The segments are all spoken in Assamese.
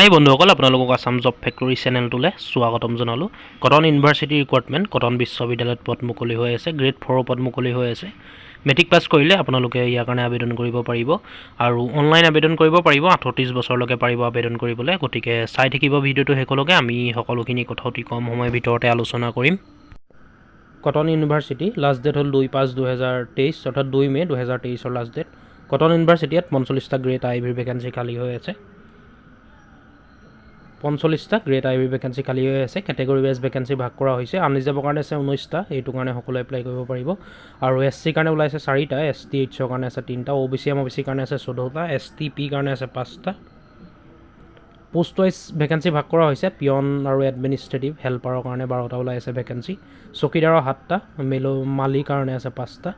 হাই বন্ধুসকল, আপোনালোকক আসাম জব ফেক্টৰী চেনেলটোলৈ স্বাগতম জনালোঁ। কটন ইউনিভাৰ্চিটি ৰিক্ৰুটমেণ্ট কটন বিশ্ববিদ্যালয়ত পদ মুকলি হৈ আছে। গ্ৰেড 4 পদ মুকলি হৈ আছে। মেট্ৰিক পাছ কৰিলে আপোনালোকে ইয়াৰ কাৰণে আবেদন কৰিব পাৰিব আৰু অনলাইন আবেদন কৰিব পাৰিব। 38 বছৰলৈকে পাৰিব আবেদন কৰিবলৈ। গতিকে চাই থাকিব ভিডিঅ'টো শেষলৈকে। আমি সকলোখিনি কথা অতি কম সময়ৰ ভিতৰতে আলোচনা কৰিম। কটন ইউনিভাৰ্চিটি লাষ্ট ডেট হ'ল 2/5/2023, অৰ্থাৎ 2 মে 2023 লাষ্ট ডেট। কটন ইউনিভাৰ্চিটিত 45টা গ্ৰেড আইভিৰ ভেকেঞ্চি খালী হৈ আছে। 45টা গ্ৰেড আইভিৰ ভেকেঞ্চি খালী হৈ আছে। কেটেগৰী ৱাইজ ভেকেঞ্চি ভাগ কৰা হৈছে। আনৰিজাৰ্ভৰ কাৰণে আছে 19টা, এইটো কাৰণে সকলোৱে এপ্লাই কৰিব পাৰিব। আৰু SC কাৰণে ওলাইছে 4টা, STHৰ কাৰণে আছে 3টা, OBC MOBCৰ কাৰণে আছে 14টা, STP কাৰণে আছে 5টা। পোষ্ট ৱাইজ ভেকেঞ্চি ভাগ কৰা হৈছে। পিয়ন আৰু এডমিনিষ্ট্ৰেটিভ হেল্পাৰৰ কাৰণে 12টা ওলাই আছে ভেকেঞ্চি। চকীদাৰৰ 7টা, মালিৰ কাৰণে আছে 5টা,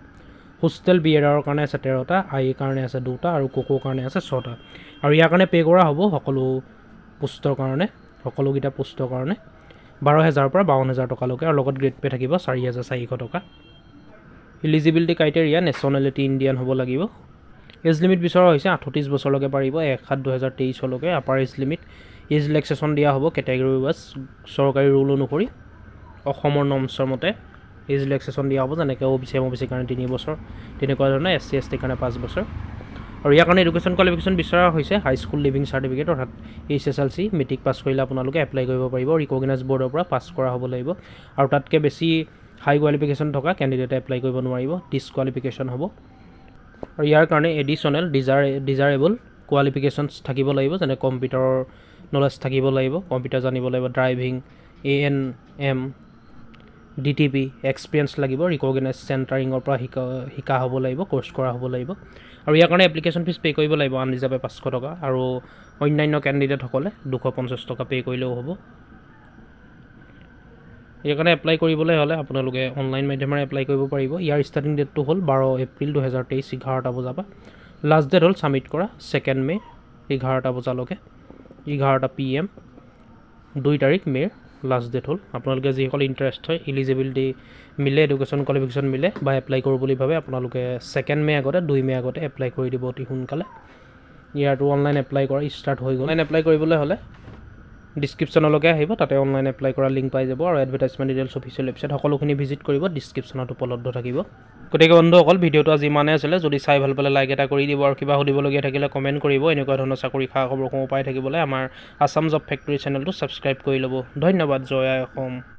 হোষ্টেল বিয়েৰাৰৰ কাৰণে আছে 13টা, আইৰ কাৰণে আছে 2টা আৰু কোকোৰ কাৰণে আছে 6টা। আৰু ইয়াৰ কাৰণে পে' কৰা হ'ব সকলোকেইটা পোষ্টৰ কাৰণে 12,000 পৰা 52,000 টকালৈকে, আৰু লগত গ্ৰেড পে' থাকিব 4,400 টকা। ইলিজিবিলিটি ক্ৰাইটেৰিয়া নেশ্যনেলিটি ইণ্ডিয়ান হ'ব লাগিব। এজ লিমিট বিচৰা হৈছে 38 বছৰলৈকে পাৰিব 1/7/2023 upper age limit. Age relaxation দিয়া হ'ব কেটেগৰী ৱাইজ চৰকাৰী ৰুল অনুসৰি। অসমৰ নৰ্মছৰ মতে এজ ৰিলেক্সেশ্যন দিয়া হ'ব, যেনেকৈ OBC MOBCৰ কাৰণে 3 বছৰ, তেনেকুৱা ধৰণে SC STৰ কাৰণে 5 বছৰ। আৰু ইয়াৰ কাৰণে এডুকেশ্যন কোৱালিফিকেশ্যন বিচৰা হৈছে হাইস্কুল লিভিং চাৰ্টিফিকেট, অৰ্থাৎ HSLC। মেট্ৰিক পাছ কৰিলে আপোনালোকে এপ্লাই কৰিব পাৰিব। ৰিকগনাইজ বৰ্ডৰ পৰা পাছ কৰা হ'ব লাগিব, আৰু তাতকৈ বেছি হাই কোৱালিফিকেশ্যন থকা কেণ্ডিডেটে এপ্লাই কৰিব নোৱাৰিব, ডিছকুৱালিফিকেশ্যন হ'ব। আৰু ইয়াৰ কাৰণে এডিশ্যনেল ডিজাৰেবল কোৱালিফিকেশ্যনছ থাকিব লাগিব, যেনে কম্পিউটাৰৰ নলেজ থাকিব লাগিব, কম্পিউটাৰ জানিব লাগিব, ড্ৰাইভিং, ANM, DTP এক্সপিৰিয়েঞ্চ লাগিব, ৰিকগনাইজ চেণ্টাৰিঙৰ পৰা শিকা হ'ব লাগিব, কৰ্চ কৰা হ'ব লাগিব। আৰু ইয়াৰ কাৰণে এপ্লিকেশ্যন ফিজ পে' কৰিব লাগিব আনৰিজাৰ্ভে 500 টকা, আৰু অন্যান্য কেণ্ডিডেটসকলে 250 টকা পে' কৰিলেও হ'ব। ইয়াৰ কাৰণে এপ্লাই কৰিবলৈ হ'লে আপোনালোকে অনলাইন মাধ্যমেৰে এপ্লাই কৰিব পাৰিব। ইয়াৰ ষ্টাৰ্টিং ডেটটো হ'ল 12 এপ্ৰিল 2023 11টা বজাৰ পৰা। লাষ্ট ডেট হ'ল ছাবমিট কৰা 2 মে 11টা বজালৈকে, 11টা PM। 2 তাৰিখ মে'ৰ লাষ্ট ডেট হ'ল। আপোনালোকে যিসকল ইণ্টাৰেষ্ট হয়, ইলিজিবিলিটি মিলে, এডুকেশ্যন কোৱালিফিকেশ্যন মিলে বা এপ্লাই কৰোঁ বুলি ভাবে, আপোনালোকে 2 মে আগতে 2 মে আগতে এপ্লাই কৰি দিব অতি সোনকালে। ইয়াৰটো অনলাইন এপ্লাই কৰা ষ্টাৰ্ট হৈ গ'ল। অনলাইন এপ্লাই কৰিবলৈ হ'লে ডিছক্ৰিপশ্যনলৈকে আহিব, তাতে অনলাইন এপ্লাই কৰা লিংক পাই যাব, আৰু এডভাৰটাইজমেণ্ট ডিটেইলছ অফিচিয়েল ৱেবছাইট সকলোখিনি ভিজিট কৰিব, ডিছক্ৰিপশ্যনত উপলব্ধ থাকিব। গতিকে বন্ধুসকল, ভিডিঅ'টো আজি ইমানেই আছিলে। যদি চাই ভাল পালে লাইক এটা কৰি দিব, আৰু কিবা সুধিবলগীয়া থাকিলে কমেণ্ট কৰিব। এনেকুৱা ধৰণৰ চাকৰি খা খবৰসমূহ পাই থাকিবলৈ আমাৰ আসাম জব ফেক্টৰী চেনেলটো ছাবস্ক্ৰাইব কৰি ল'ব। ধন্যবাদ। জয় আই অসম।